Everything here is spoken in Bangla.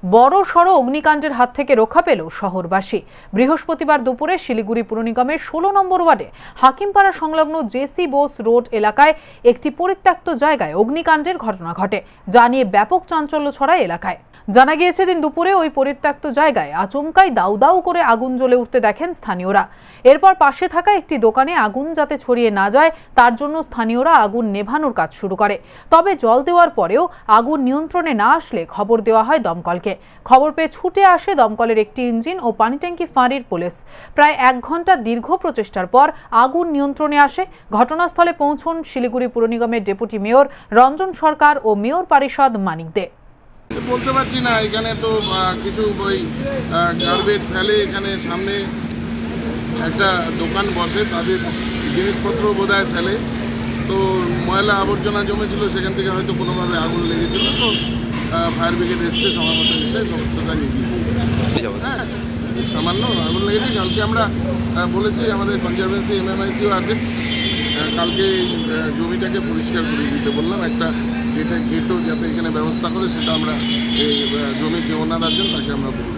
বড়সড় অগ্নিকাণ্ডের হাত থেকে রক্ষা পেল শহরবাসী। বৃহস্পতিবার দুপুরে শিলিগুড়ি পুর নিগমের 16 নম্বর ওয়ার্ডে হাকিমপাড়া সংলগ্ন জেসি বোস রোড এলাকায় একটি পরিত্যক্ত জায়গায় অগ্নিকাণ্ডের ঘটনা ঘটে, যা নিয়ে ব্যাপক চাঞ্চল্য ছড়ায় এলাকায়। জানা গিয়েছে, দিন দুপুরে ওই পরিত্যক্ত জায়গায় আচমকাই দাউ দাউ করে আগুন জ্বলে উঠতে দেখেন স্থানীয়রা। এরপর পাশে থাকা একটি দোকানে আগুন যাতে ছড়িয়ে না যায় তার জন্য স্থানীয়রা আগুন নেভানোর কাজ শুরু করে। তবে জল দেওয়ার পরেও আগুন নিয়ন্ত্রণে না আসলে খবর দেওয়া হয় দমকলকে। খবর পেয়ে ছুটে আসে দমকলের একটি ইঞ্জিন ও পানি ট্যাঙ্কি ফাঁড়ির পুলিশ। প্রায় 1 ঘন্টা দীর্ঘ প্রচেষ্টার পর আগুন নিয়ন্ত্রণে আসে। ঘটনাস্থলে পৌঁছন শিলিগুড়ি পুর নিগমের ডেপুটি মেয়র রঞ্জন সরকার ও মেয়র পরিষদ মানিক দে। বলতে পারছি না, এখানে তো কিছু ওই গার্বেজ ফেলে, এখানে সামনে একটা দোকান বসে, তাদের জিনিসপত্র বোধহয় ফেলে, তো ময়লা আবর্জনা জমেছিল, সেখান থেকে হয়তো কোনোভাবে আগুন লেগেছিল। তো ফায়ার ব্রিগেড এসছে, সময় মতো এসে সমস্তটা নিয়ে হ্যাঁ সামান্য আগুন লেগেছে। কালকে আমরা বলেছি, আমাদের কনজারভেন্সি MMICও আছে, কালকে এই জমিটাকে পরিষ্কার করে দিতে বললাম। একটা গেটও যাতে এখানে ব্যবস্থা করে, সেটা আমরা এই জমির যে ওনার আছেন তাকে আমরা বলব।